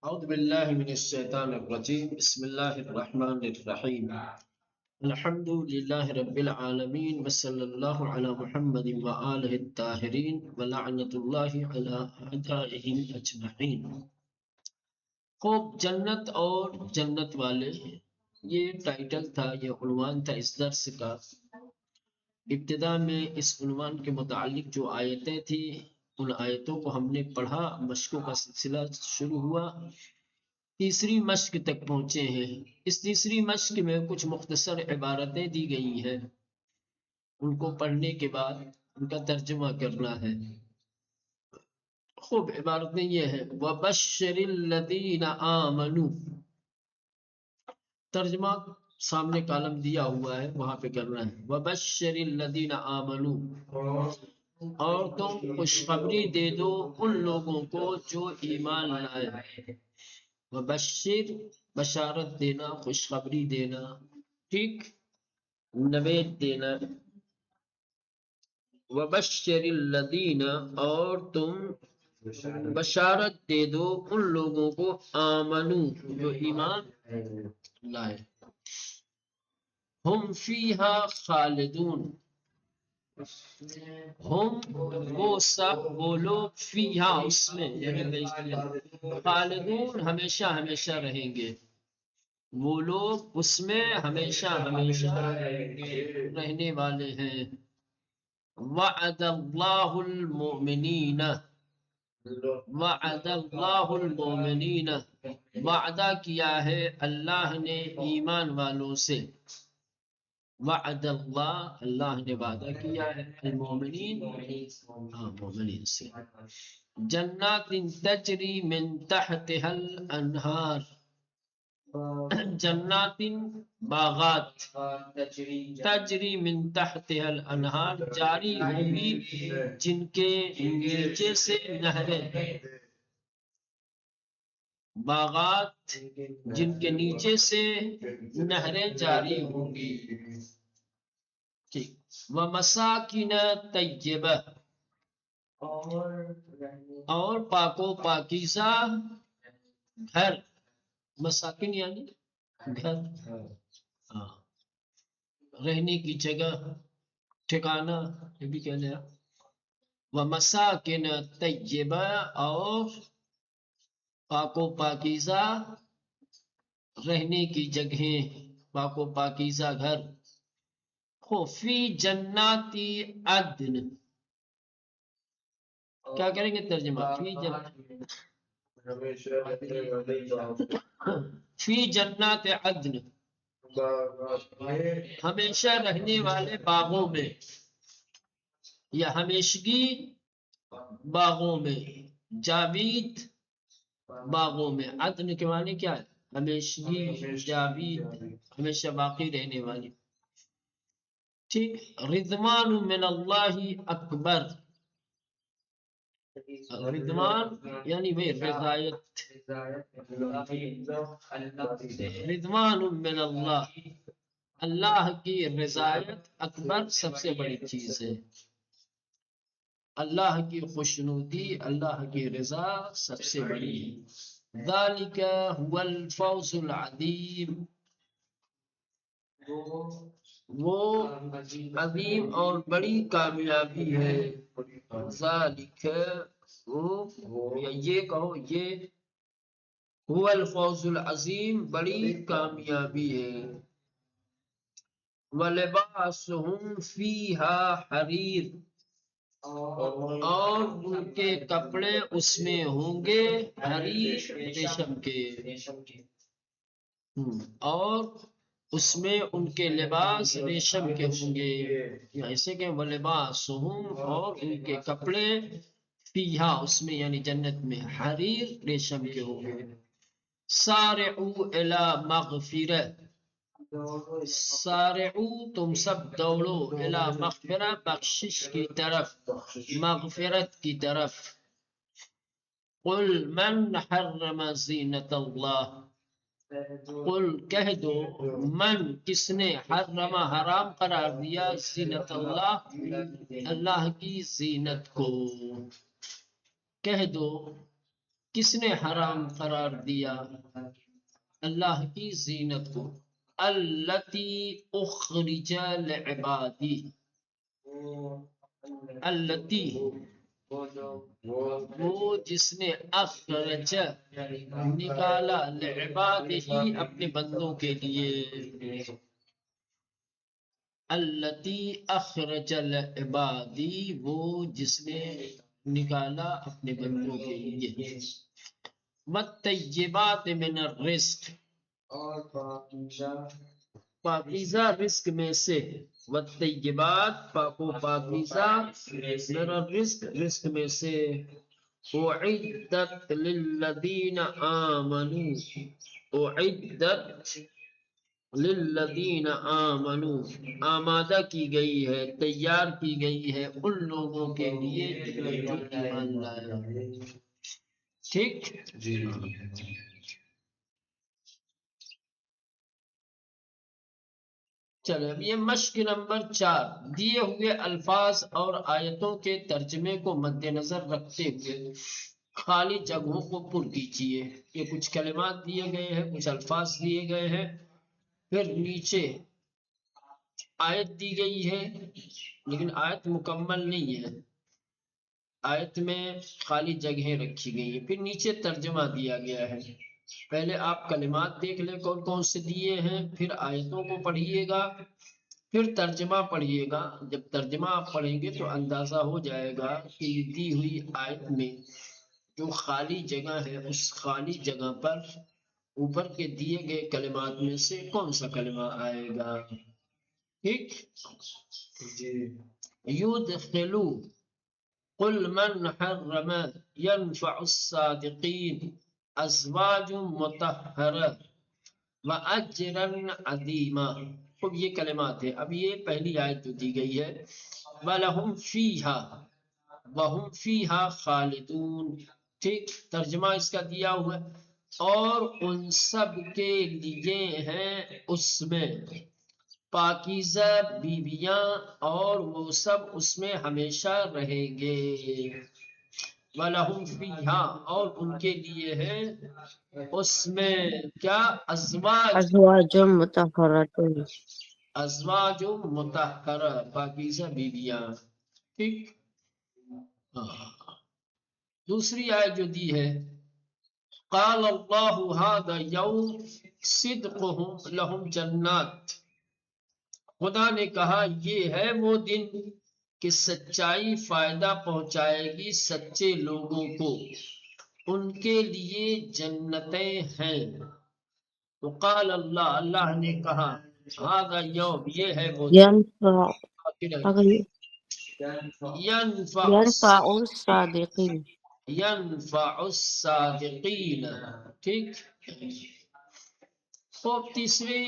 أعوذ بالله من الشيطان الرجيم بسم الله الرحمن الرحيم الحمد لله رب العالمين وصلى الله على محمد وآله الطاهرين ولعنة الله على أعدائهم أجمعين۔ خوب جنت اور جنت والے، یہ ٹائٹل تھا، یہ عنوان تھا اس درس کا۔ ابتدا میں اس عنوان کے متعلق جو آیتیں تھیں ان آیتوں کو ہم نے پڑھا، مشقوں کا سلسلہ شروع ہوا، تیسری مشق تک پہنچے ہیں۔ اس تیسری مشق میں کچھ مختصر عبارتیں دی گئی ہیں، ان کو پڑھنے کے بعد ان کا ترجمہ کرنا ہے۔ خوب عبارتیں یہ ہیں، وَبَشِّرِ الَّذِينَ آمَنُوا، ترجمہ سامنے کالم دیا ہوا ہے وہاں پہ کرنا ہے۔ وَبَشِّرِ الَّذِينَ آمَنُوا، اور تم خوشخبری دے دو ان لوگوں کو جو ایمان لائے۔ وبشر، بشارت دینا، خوشخبری دینا، ٹھیک، نوید دینا۔ وبشر الذین، اور تم بشارت دے دو ان لوگوں کو آمنو، جو ایمان لائے۔ ہم فیہا خالدون، ہم وہ سب وہ لوگ فیہا اس میں، یعنی خالدون ہمیشہ ہمیشہ رہیں گے، وہ لوگ اس میں ہمیشہ ہمیشہ رہنے والے ہیں۔ وعد اللہ المؤمنین، وعد اللہ المؤمنین، وعدہ کیا ہے اللہ نے ایمان والوں سے۔ وعد اللہ، اللہ نے وعدہ کیا ہے المؤمنین، مومنین سے۔ جنات تجری من تحتها الانہار، جنات باغات، تجری من تحتها الانہار، جاری ہوگی جن کے نیچے سے نہریں، باغات جن کے نیچے سے نہریں جاری ہوں گی۔ وَمَسَاكِنَ طَيِّبَةً، اور پاک و پاکیزہ گھر، مساکن یعنی گھر، رہنے کی جگہ، ٹھکانہ، یہ بھی کہہ لیا۔ وَمَسَاكِنَ طَيِّبَةً، اور پاک و پاکیزہ رہنے کی جگہیں، پاک و پاکیزہ گھر۔ فی جنات عدن، کیا کریں گے ترجمہ؟ فی جنات عدن، ہمیشہ رہنے والے باغوں میں، یا ہمیشگی باغوں میں، جاوید باغوں میں۔ عدن کے معنی کیا ہے؟ ہمیشگی، جاوید، ہمیشہ باقی رہنے والی، ٹھیک۔ رضوان من اللہ اکبر، رضوان یعنی وہ رضایت، رضوان من اللہ، اللہ کی رضایت اکبر سب سے بڑی چیز ہے، اللہ کی خوشنودی، اللہ کی رضا سب سے بڑی ہے۔ ذالک هو الفوز العظیم، وہ عظیم اور بڑی کامیابی ہے۔ ذالک، یہ کہو، یہ هو الفوز العظیم، بڑی کامیابی ہے۔ وَلِبَاسُهُمْ فِيهَا حَرِيرٌ، اور ان کے کپڑے اس میں ہوں گے حریر، ریشم کے، اور اس میں ان کے لباس ریشم کے ہوں گے، ایسے کہ وَلِبَاسُهُمْ، اور ان کے کپڑے فیہا اس میں یعنی جنت میں حریر، ریشم کے ہوں گے۔ سارعوا الی مغفرہ، سارعو تم سب دوڑو، الی مغفرہ بخشش کی طرف، مغفرت کی طرف۔ قل من حرم زینت اللہ، قل کہہ دو، من کس نے، حرم حرام قرار دیا، زینت اللہ اللہ کی زینت کو، کہہ دو کس نے حرام قرار دیا اللہ کی زینت کو؟ التی اخرج لعبادی، التی وہ جس نے اخرج نکالا لعبادہ اپنے بندوں کے لیے، التی اخرج لعبادی وہ جس نے نکالا اپنے بندوں کے لیے، والطیبات من الرزق اور پاکیزہ رزق میں سے، والطیبات پاک و پاکیزہ من الرزق رزق میں سے، اعدت للذین آمنوا، اعدت للذین آمنوا آمادہ کی گئی ہے، تیار کی گئی ہے ان لوگوں کے لیے جو ایمان لائے۔ ٹھیک جی، چلے اب یہ مشق نمبر 4، دیے ہوئے الفاظ اور آیتوں کے ترجمے کو مد نظر رکھتے ہوئے خالی جگہوں کو پر کیجیے۔ یہ کچھ کلمات دیے گئے ہیں، کچھ الفاظ دیے گئے ہیں، پھر نیچے آیت دی گئی ہے لیکن آیت مکمل نہیں ہے، آیت میں خالی جگہیں رکھی گئی ہیں، پھر نیچے ترجمہ دیا گیا ہے۔ پہلے آپ کلمات دیکھ لیں کون کون سے دیے ہیں، پھر آیتوں کو پڑھیے گا، پھر ترجمہ پڑھیے گا۔ جب ترجمہ آپ پڑھیں گے تو اندازہ ہو جائے گا کہ یہ دی ہوئی آیت میں جو خالی جگہ ہے اس خالی جگہ پر اوپر کے دیے گئے کلمات میں سے کون سا کلمہ آئے گا۔ ٹھیک جی، یدخلو قل من حرم ينفع الصادقين ازواج مطہرہ واجرا عظیما۔ خب یہ کلمات ہیں۔ اب یہ پہلی آیت جو دی گئی ہے، وَلَهُمْ فِيهَا وَهُمْ فِيهَا خَالِدُونَ، ٹھیک، ترجمہ اس کا دیا ہوا ہے، اور ان سب کے لیے ہیں اس میں پاکیزہ بیویاں اور وہ سب اس میں ہمیشہ رہیں گے۔ وَلَهُمْ فِيهَا اور ان کے لیے ہے اس میں کیا، ازواج مطہرات، ازواج مطہرہ پاکیزہ بیویاں۔ ٹھیک، دوسری آیت جو دی ہے، قال اللہ هذا یوم صدقهم لهم جنات، خدا نے کہا یہ ہے وہ دن کہ سچائی فائدہ پہنچائے گی سچے لوگوں کو، ان کے لیے جنتیں ہیں۔ تو قال اللہ، اللہ نے کہا، هذا یوم یہ ہے وہ دن، ينفع الصادقین، ينفع الصادقین، ٹھیک۔ تو تیسری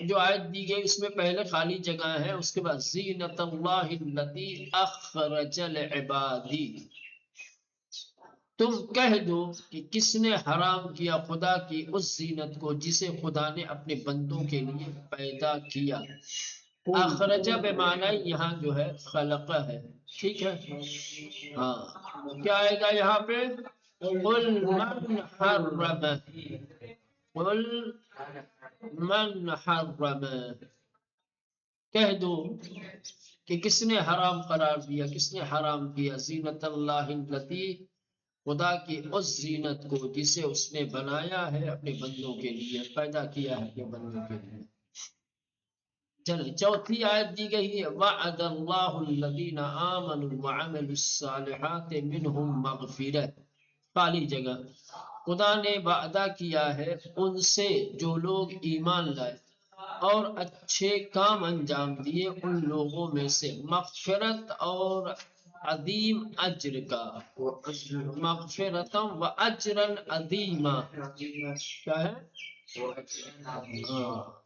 جو آیت دی گئی اس میں پہلے خالی جگہ ہے، اس کے بعد زینت اللہ التی اخرج لعبادی، تم کہہ دو کہ کس نے حرام کیا خدا کی اس زینت کو جسے خدا نے اپنے بندوں کے لیے پیدا کیا۔ اخرجہ بمعنی یہاں جو ہے خلقہ ہے، ٹھیک ہے، ہاں، کیا آئے گا یہاں پہ، قل من حرم، قل من حرم، کہہ دو کہ کس نے حرام قرار دیا، کس نے حرام کیا، زینت اللہ التی خدا کی اس زینت کو جسے اس نے بنایا ہے اپنے بندوں کے لیے، پیدا کیا ہے اپنے بندوں کے لیے۔ چلیں چوتھی آیت دی گئی ہے، وعد اللہ الذین آمنوا وعملوا الصالحات منہم مغفرہ، خالی جگہ، خدا نے وعدہ کیا ہے ان سے جو لوگ ایمان لائے اور اچھے کام انجام دیے ان لوگوں میں سے مغفرت اور عظیم اجر کا، مغفرتم و اجرا عظیما، کیا ہے،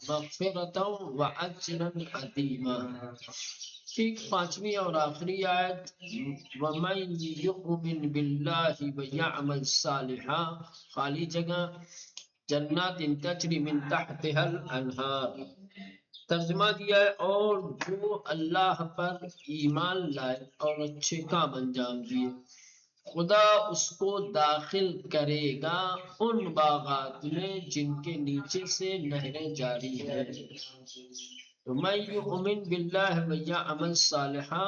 مغفرتم و اجرا عظیما۔ ٹھیک، پانچویں اور آخری آیت، وَمَن يُؤْمِن بِاللَّهِ وَيَعْمَلْ صَالِحًا، خالی جگہ، جنات تجری من تحتها الانہار، ترجمہ دیا ہے اور جو اللہ پر ایمان لائے اور اچھے کام انجام دیے خدا اس کو داخل کرے گا ان باغات میں جن کے نیچے سے نہریں جاری ہیں. تو میں یؤمن باللہ و یعمل صالحا،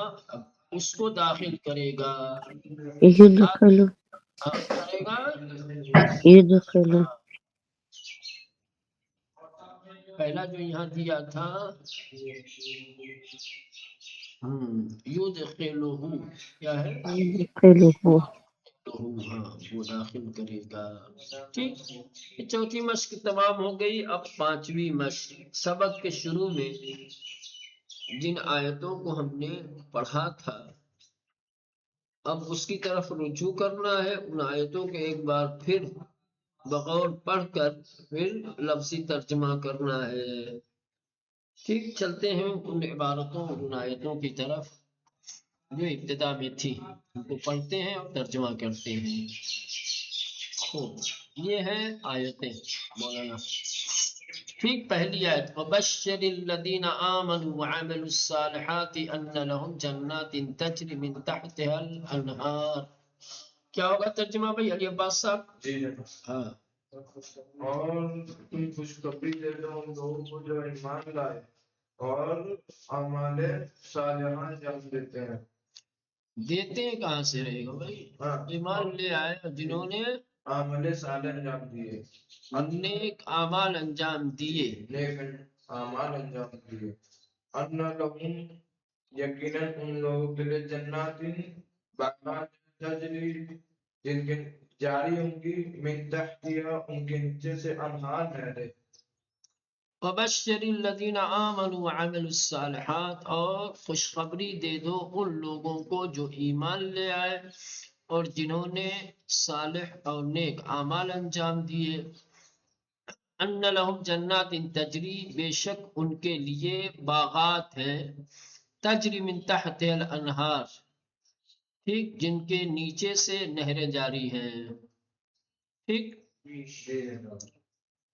اس کو داخل کرے گا. يدخل کرے گا. يدخل پہلا جو یہاں دیا تھا یدخلہ، کیا ہے؟ يدخله ہاں، وہ داخل کرے گا. ٹھیک، یہ چوتھی مشق تمام ہو گئی. اب پانچویں مشق. سبق کے شروع میں جن آیتوں کو ہم نے پڑھا تھا، اب اس کی طرف رجوع کرنا ہے. ان آیتوں کے ایک بار پھر بغور پڑھ کر پھر لفظی ترجمہ کرنا ہے. ٹھیک، چلتے ہیں ان عبارتوں ان آیتوں کی طرف جو ابتدا میں تھی. ان کو پڑھتے ہیں اور ترجمہ کرتے ہیں. خوب، یہ ہے آیتیں مولانا. ٹھیک، پہلی آیت وَبَشِّرِ الَّذِينَ آمَنُوا وَعَمِلُوا الصَّالِحَاتِ أَنَّ لَهُمْ جَنَّاتٍ تَجْرِي مِن تَحْتِهَا الْأَنْهَارُ. کیا ہوگا ترجمہ بھائی علی عباس صاحب؟ جی ہاں. اور تم خوشخبری دے دو ان لوگوں کو جو ایمان لائے اور اعمال صالحہ انجام دیتے ہیں. دیتے ہیں کہاں سے رہے گا بھائی؟ ایمان لے آئے اور جنہوں نے اعمال صالح انجام دیے، نیک اعمال انجام دیے. نیک اعمال انجام دیے. ان لہم، یقیناً ان لوگوں کے لیے جنات باغات تجری، جن کے جاری ہوں گی من تحتها، ان کے نیچے سے انہار نہریں. وَبَشِّرِ الَّذِينَ آمَنُوا وَعَمِلُوا الصَّالِحَاتِ، اور خوشخبری دے دو ان لوگوں کو جو ایمان لے آئے اور جنہوں نے صالح اور نیک اعمال انجام دیے. ان لہم جنات تجری، بے شک ان کے لیے باغات ہیں، تجری من تحت الانہار، ٹھیک، جن کے نیچے سے نہریں جاری ہیں. ٹھیک.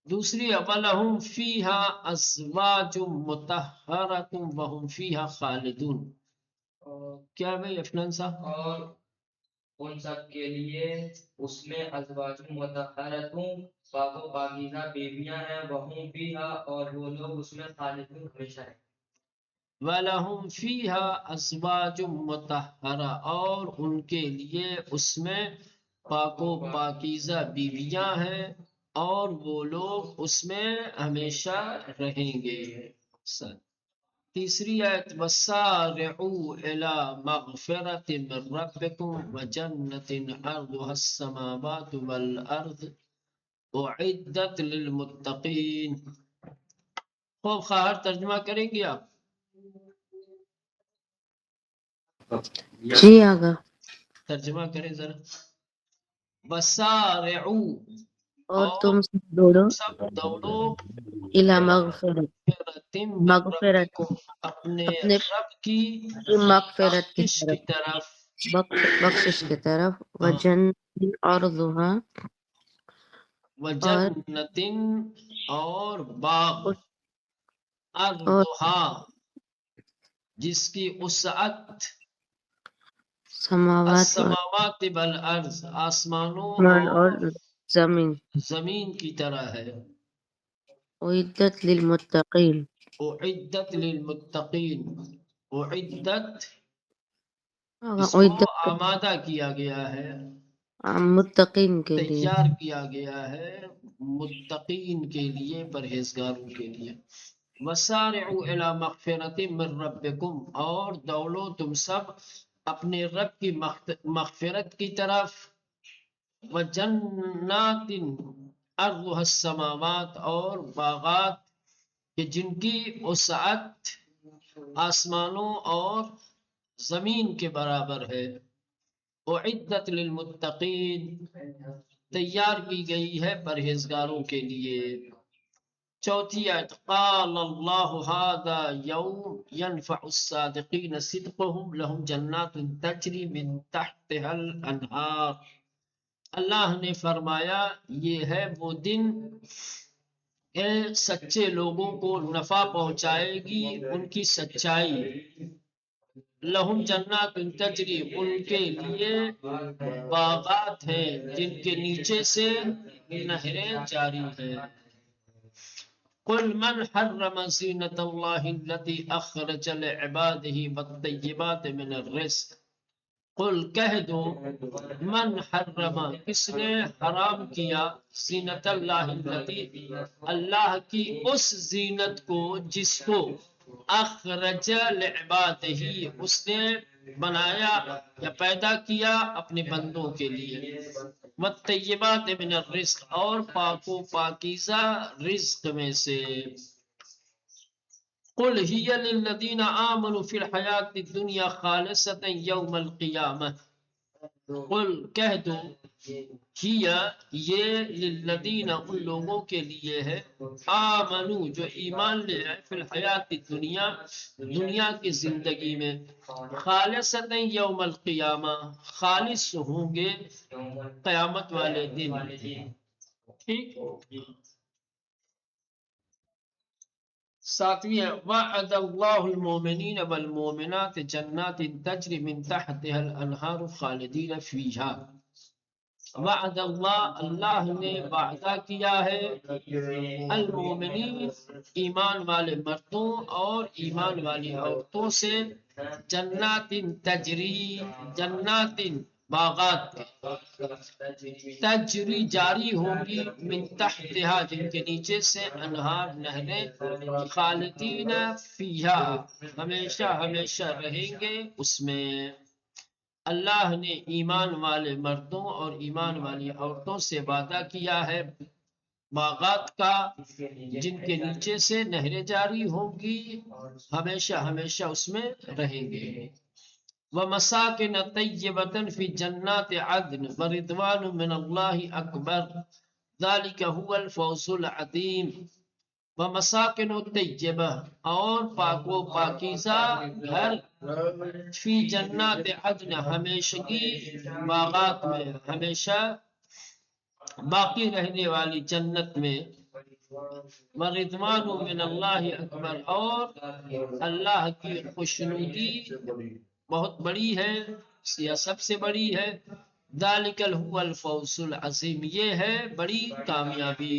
دوسری وَلَهُمْ فِيهَا أَزْوَاجٌ مُطَهَّرَةٌ وَهُمْ فِيهَا خَالِدُونَ. کیا بھائی افنان صاحب؟ اور ان سب کے لیے اس میں ازواج مطہرتوں، پاک و پاکیزہ بیویاں ہیں، وہم فیہا، اور وہ لوگ اس میں خالدون ہمیشہ ہیں. وَلَهُمْ فِيهَا أَزْوَاجٌ مُطَهَّرَةٌ، اور ان کے لیے اس میں پاک و پاکیزہ بیویاں ہیں اور وہ لوگ اس میں ہمیشہ رہیں گے. تیسری آیت وَسَارِعُوا إِلَى مَغْفِرَةٍ مِّن رَّبِّكُمْ وَجَنَّةٍ عَرْضُهَا السَّمَاوَاتُ وَالْأَرْضُ أُعِدَّتْ لِلْمُتَّقِينَ. خوب خواہر ترجمہ کریں گے آپ؟ جی آگا. ترجمہ کریں ذرا. وَسَارِعُوا، اور اور تم سب دوڑو سب دوڑو الى مغفرت، مغفرت، اپنے اپنے رب کی مغفرت کی بخشش کی طرف. بخشش کی طرف. وجنت عرضها، وجنت، اور باغ، اور ارضھا، جس کی وسعت سماوات السماوات والارض، آسمانوں اور اور زمین. زمین کی طرح ہے. اعدت للمتقین، اعدت للمتقین، اعدت، اس کو اعدت آمادہ کیا گیا ہے، متقین کے لیے. تیار کیا گیا ہے متقین کے لیے، پرہیزگاروں کے لیے. وَسَارِعُوا إِلَى مَغْفِرَةٍ مِّن رَّبِّكُمْ، اور دوڑو تم سب اپنے رب کی مغفرت کی طرف. وَجَنَّاتٍ عَرْضُهَا السَّمَاوَاتُ، اور باغات کہ جن کی وسعت آسمانوں اور زمین کے برابر ہے. اعدت للمتقین، تیار کی گئی ہے پرہیزگاروں کے لیے. چوتھی آیت قال اللہ هذا یوم ينفع الصادقین صدقهم لهم جنات تجری من تحتها الانہار. اللہ نے فرمایا یہ ہے وہ دن کہ سچے لوگوں کو نفع پہنچائے گی ان کی سچائی. لہم جنات تجری، ان کے لیے باغات ہیں جن کے نیچے سے نہریں جاری ہیں۔ قل من حرم زینت اللہ التی اخرج لعباده والطیبات من الرزق، قل کہہ دو من حرم، کس نے حرام کیا، زینت اللہ التی، اللہ کی اس زینت کو جس کو اخرج لعبادہ، اس نے بنایا یا پیدا کیا اپنے بندوں کے لیے، والطیبات من الرزق، اور پاک و پاکیزہ رزق میں سے۔ قل ہی للذین آمنوا فی الحیات الدنیا خالصۃ یوم القیامہ، قل کہہ دو یہ للذین، ان لوگوں کے لیے ہے، آمنو جو ایمان لے آئے، فی الحیات الدنیا، دنیا کی زندگی میں، خالصۃ یوم القیامہ، خالص ہوں گے قیامت والے دن۔ ٹھیک، ساتویں وعد اللہ المؤمنین والمؤمنات جنات تجری من تحتها الانہار خالدین فیہا، وعد اللہ، اللہ نے وعدہ کیا ہے المؤمنین، ایمان والے مردوں اور ایمان والی عورتوں سے، جنات تجری، جنات باغات تجری جاری ہوگی، من تحتها جن کے نیچے سے، انہار نہریں، خالدین فیہا ہمیشہ ہمیشہ رہیں گے اس میں۔ اللہ نے ایمان والے مردوں اور ایمان والی عورتوں سے وعدہ کیا ہے باغات کا، جن کے نیچے سے نہریں جاری ہوں گی، ہمیشہ ہمیشہ اس میں رہیں گے۔ وَمَسَاكِنَ طَيِّبَةً فِي جَنَّاتِ عَدْنٍ وَرِضْوَانٌ مِّنَ اللَّهِ أَكْبَرُ ذَلِكَ هُوَ الْفَوْزُ الْعَظِيمُ۔ وَمَسَاكِنُ طَيِّبَةً، اور پاک و پاکیزہ گھر، فی جنات عدن ہمیشگی باغات میں، ہمیشہ باقی رہنے والی جنت میں، وَرِضْوَانٌ مِّنَ اللَّهِ أَكْبَرُ، اور اللہ کی خوشنودی بہت بڑی ہے یا سب سے بڑی ہے، ذَلِكَ هُوَ الْفَوْزُ الْعَظِيمُ، یہ ہے بڑی کامیابی،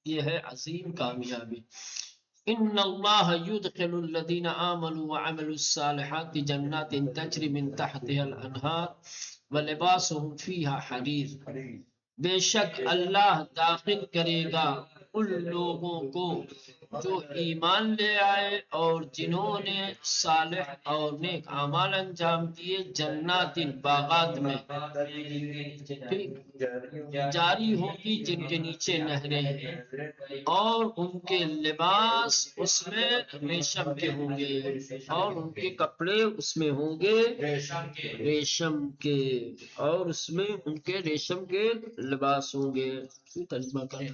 یہ ہے عظیم کامیابی۔ ان اللہ يدخل الذین آمنوا وعملوا الصالحات جنات تجری من تحتها الانہار ولباسهم فیہا حریر، بے شک اللہ داخل کرے گا ان لوگوں کو جو ایمان لے آئے اور جنہوں نے صالح اور نیک اعمال انجام دیے، جنات باغات میں، جاری ہوگی جن کے نیچے نہریں، اور ان کے لباس اس میں ریشم کے ہوں گے، اور ان کے کپڑے اس میں ہوں گے ریشم کے، اور اس میں ان کے ریشم کے لباس ہوں گے۔ ترجمہ کریں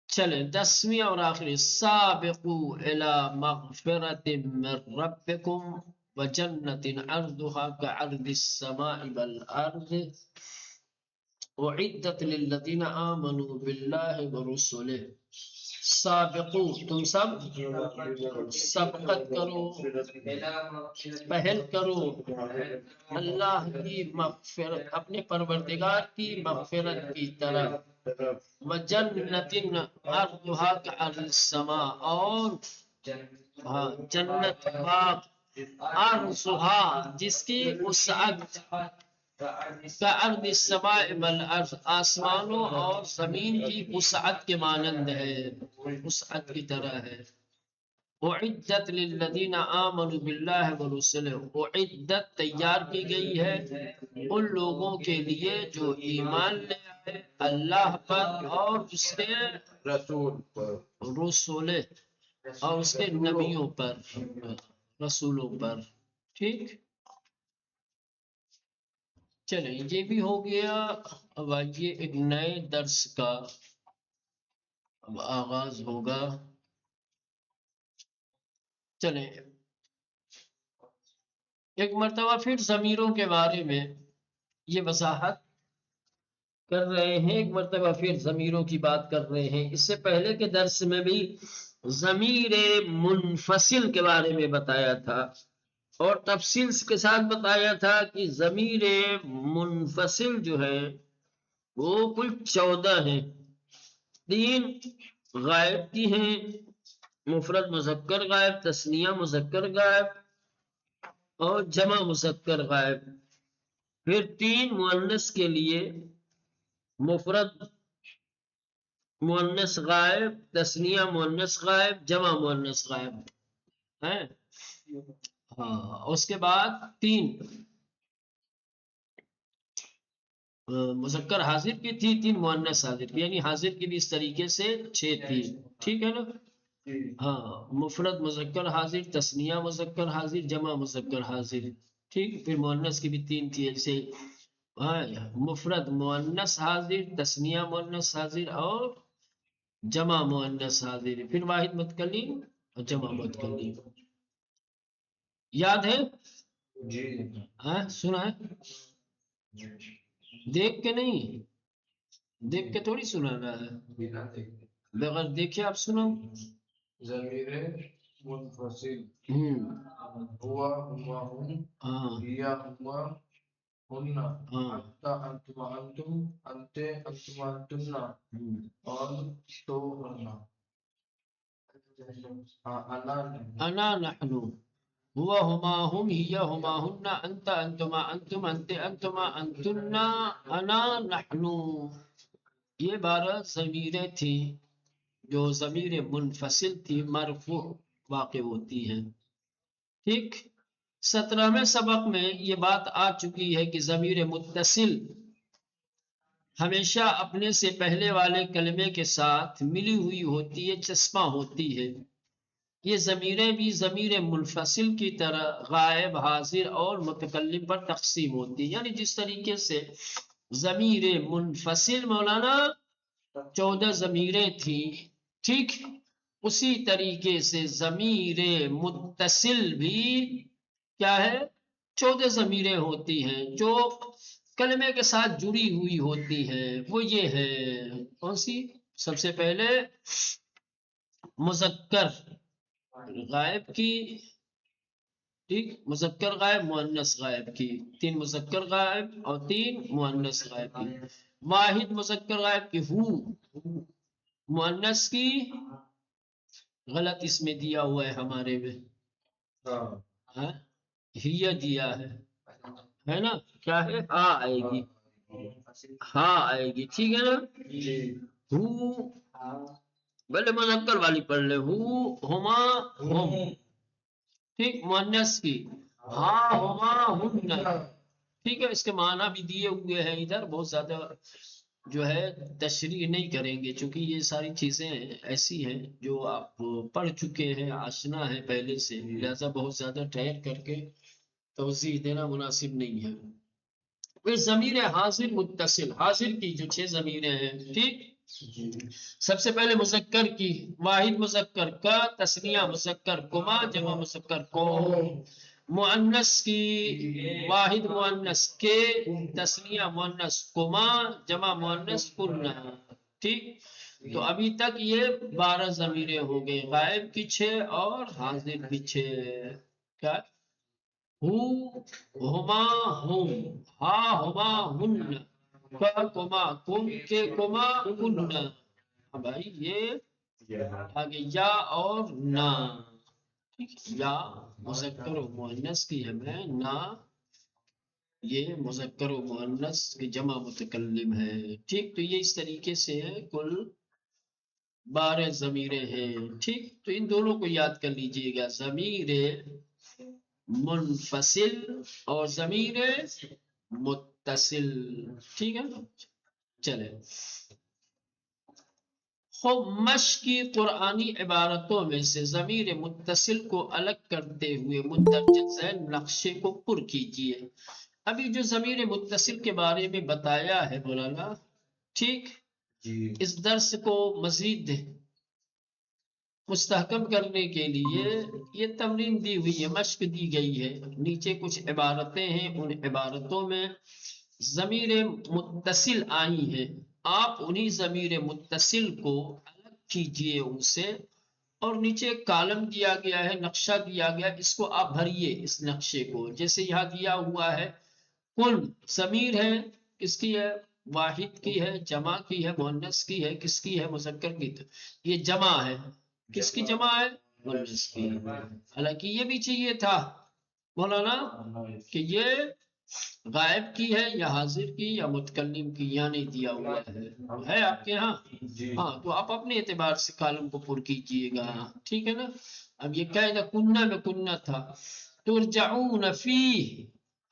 چلیں، 10ویں اور آخری، سابقوا الی مغفرۃ من ربکم وجنۃ عرضها كعرض السماء والارض اعدت للذین آمنوا باللہ ورسلہ، سابقو، تم سب سبقت کرو، پہل کرو اللہ کی مغفرت، اپنے پروردگار کی مغفرت کی طرف، وجنت عرضها كعرض السماء، اور جنت باغ، عرضها جس کی وسعت، كعرض السماء والارض، آسمانوں اور زمین کی وسعت کے مانند ہے، وسعت کی طرح ہے۔ اعدت للذین آمنوا باللہ ورسلہ، اعدت تیار کی گئی ہے ان لوگوں کے لیے جو ایمان لے آئے اللہ پر اور اس کے رسولہ، اور اس کے نبیوں پر، رسولوں پر۔ ٹھیک، چلیں یہ بھی ہو گیا۔ اب آئیے ایک نئے درس کا اب آغاز ہوگا۔ چلیں ایک مرتبہ پھر ضمیروں کے بارے میں یہ وضاحت کر رہے ہیں، ایک مرتبہ پھر ضمیروں کی بات کر رہے ہیں۔ اس سے پہلے کے درس میں بھی ضمیر منفصل کے بارے میں بتایا تھا اور تفصیل کے ساتھ بتایا تھا کہ ضمیر منفصل جو ہے وہ کل 14 ہیں، 3 غائب کی ہیں، مفرد مذکر غائب، تثنیہ مذکر غائب اور جمع مذکر غائب، پھر 3 مؤنث کے لیے مفرد مؤنث غائب، تثنیہ مؤنث غائب، جمع مؤنث غائب ہے۔ ہاں، اس کے بعد 3 مذکر حاضر کی تھی، 3 مؤنث حاضر کی، یعنی حاضر کی بھی اس طریقے سے 6 تھی، ٹھیک ہے نا؟ ہاں، مفرد مذکر حاضر، تثنیہ مذکر حاضر، جمع مذکر حاضر، ٹھیک، پھر مؤنث کی بھی 3 تھی ایسے، ہاں، مفرد مؤنث حاضر، تثنیہ مؤنث حاضر اور جمع مؤنث حاضر، پھر واحد متکلم اور جمع متکلم، یاد ہے؟ جی ہاں، سنا ہے؟ دیکھ کے نہیں، دیکھ کے تھوڑی سنانا ہے، بنا دیکھے بغیر دیکھے آپ سنو۔ ضمیر منفصل ہوں، ہوا ہما ہم ہاں یا ہما ہن ہاں، انت انتما انتم انتے انتما انتنا ہوں، اور تو ہننا انا نہیں انا نحن، ہوا ہما ہم، ہی ہما ہن، انت انتما انتم، انتے انتما انتنا، انا نحن، یہ 12 ضمیریں تھیں جو ضمیر منفصل تھی، مرفوع واقع ہوتی ہیں، ٹھیک۔ 17ویں سبق میں یہ بات آ چکی ہے کہ ضمیر متصل ہمیشہ اپنے سے پہلے والے کلمے کے ساتھ ملی ہوئی ہوتی ہے، چسپاں ہوتی ہے۔ یہ ضمیریں بھی ضمیر منفصل کی طرح غائب، حاضر اور متکلم پر تقسیم ہوتی ہیں، یعنی جس طریقے سے ضمیر منفصل مولانا 14 ضمیریں تھیں، ٹھیک، اسی طریقے سے ضمیر متصل بھی کیا ہے؟ 14 ضمیریں ہوتی ہیں جو کلمے کے ساتھ جڑی ہوئی ہوتی ہیں، وہ یہ ہے کون سی؟ سب سے پہلے مذکر غائب کی، ٹھیک، مذکر غائب، مؤنث غائب کی، 3 مذکر غائب اور 3 مؤنث غائب کی، واحد مذکر غائب کی ہو، مؤنث کی غلط اس میں دیا ہوا ہے ہمارے میں، ہاں، ہی دیا ہے نا؟ کیا ہے؟ ہاں آئے گی، ہاں آئے گی، ٹھیک ہے نا؟ ہو، بلے مذکر والی پڑھ لے، ہو ہما ہم، ٹھیک، مؤنث کی ہاں ہما ہن، ٹھیک ہے، اس کے معنی بھی دیے ہوئے ہیں ادھر، بہت زیادہ جو ہے تشریح نہیں کریں گے چونکہ یہ ساری چیزیں ایسی ہیں جو آپ پڑھ چکے ہیں، آشنا ہے پہلے سے، لہذا بہت زیادہ ٹھہر کر کے توضیح دینا مناسب نہیں ہے۔ پھر ضمیر حاضر متصل، حاضر کی جو 6 ضمیریں ہیں، ٹھیک، سب سے پہلے مذکر کی، واحد مذکر کا، تثنیہ مذکر کما، جمع مذکر کو، مؤنث کی واحد مؤنث کے، تثنیہ مؤنث کما، جمع مؤنث کننا، ٹھیک۔ تو ابھی تک یہ 12 ضمیریں ہو گئے، غائب کی 6 اور حاضر کی 6، کیا؟ ہو ہما ہم، ہا ہما ہن، کا کما کم، کے کما کننا، ہاں بھائی یہ آگے یا اور نا، ٹھیک، یا مذکر و مؤنث کی ہمیں، نا یہ مذکر و مؤنث کی جمع متکلم ہے، ٹھیک۔ تو یہ اس طریقے سے کل 12 ضمیریں ہیں، ٹھیک۔ تو ان دونوں کو یاد کر لیجئے گا، ضمیر منفصل اور ضمیر متصل، ٹھیک ہے نا؟ چلے، خب مشق کی قرآنی عبارتوں میں سے ضمیر متصل کو الگ کرتے ہوئے مندرجہ ذیل نقشے کو پر کیجیے۔ ابھی جو ضمیر متصل کے بارے میں بتایا ہے مولانا، ٹھیک، اس درس کو مزید مستحکم کرنے کے لیے یہ تمرین دی ہوئی ہے، مشق دی گئی ہے، نیچے کچھ عبارتیں ہیں، ان عبارتوں میں ضمیر متصل آئی ہیں، آپ انہی ضمیر متصل کو الگ کیجئے ان سے، اور نیچے ایک کالم دیا گیا ہے، نقشہ دیا گیا، اس کو آپ بھریے، اس نقشے کو. جیسے یہاں دیا ہوا ہے کل، ضمیر ہے، کس کی ہے؟ واحد کی ہے، جمع کی ہے، مؤنث کی ہے، کس کی ہے؟ مذکر کی. یہ جمع ہے، کس کی جمع ہے؟ مؤنث کی. حالانکہ یہ بھی چاہیے تھا مولانا کہ یہ غائب کی ہے یا حاضر کی یا متکلم کی، یہاں نہیں دیا ہوا ہے آپ کے ہاں؟ ہاں، تو آپ اپنے اعتبار سے کالم کو پر کیجئے گا، ٹھیک ہے نا. اب یہ قاعدہ کنہ میں کنہ تھا. ترجعون فیہ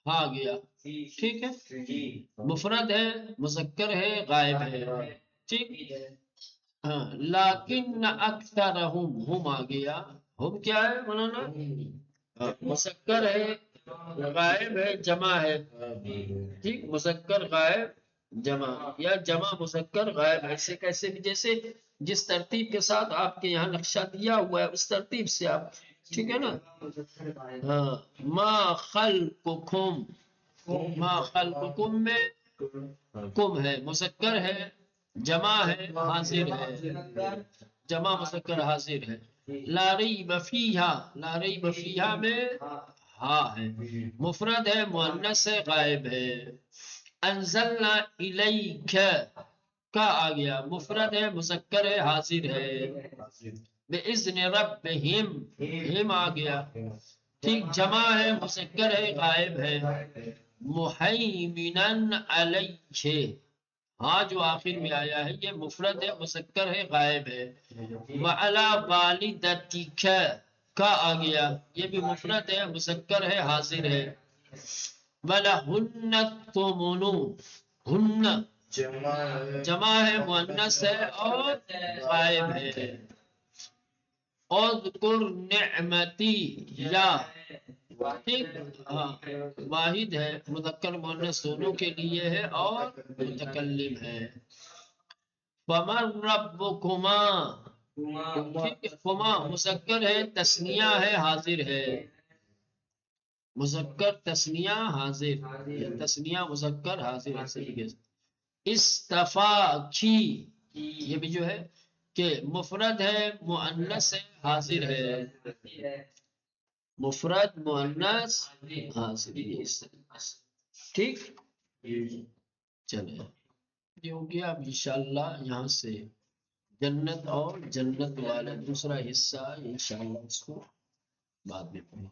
ہاں گیا، ٹھیک ہے. مفرد ہے، مذکر ہے، غائب ہے، ٹھیک. ہاں، لیکن اکثرہم ہم آ گیا. ہم کیا ہے مولانا؟ مذکر ہے، غائب ہے، جمع ہے، ٹھیک. مذکر غائب جمع، یا جمع مذکر غائب. ایسے کیسے بھی، جیسے جس ترتیب کے ساتھ آپ کے یہاں نقشہ دیا ہوا ہے اس ترتیب سے آپ، ٹھیک ہے نا. ہاں، ما خلقکم، ما خلقکم میں کم ہے، مذکر ہے، جمع ہے، حاضر ہے، جمع مذکر حاضر ہے. لا ریب فیہا، لا ریب فیہا میں ہاں ہے، مفرد ہے، مؤنث ہے، غائب ہے. انزلنا الیک کا آ گیا، مفرد ہے، مذکر ہے، حاضر ہے. بِإِذْنِ رَبِّهِمْ ہم آ گیا، ٹھیک. جمع ہے، مذکر ہے، غائب ہے. مُحَيْمِنًا عَلَيْهِ ہاں جو آخر میں آیا ہے یہ مفرد ہے، مذکر ہے، غائب ہے. وَعَلَى وَالِدَتِكَ کا آ گیا، یہ بھی مفرد ہے، مذکر ہے، حاضر ہے. وَلَهُنَّ الثُّمُنُ ہن جمع ہے، مؤنث ہے اور غائب ہے. اذکر نعمتی یا ٹھیک، ہاں واحد ہے، مذکر مؤنث دونوں کے لیے ہے اور متکلم ہے. فمن ربکما ٹھیک ہے، فما مذکر ہے، تثنیہ ہے، حاضر ہے. مذکر تثنیہ حاضر، یہ تثنیہ مذکر حاضر ہے. صحیح ہے. استفا کی، یہ بھی جو ہے کہ مفرد ہے، مؤنث ہے، حاضر ہے. مفرد مؤنث حاضر، ٹھیک. چلے یہ ہو گیا. اب انشاءاللہ یہاں سے جنت اور جنت والا دوسرا حصہ انشاءاللہ اس کو بعد میں پڑھیں.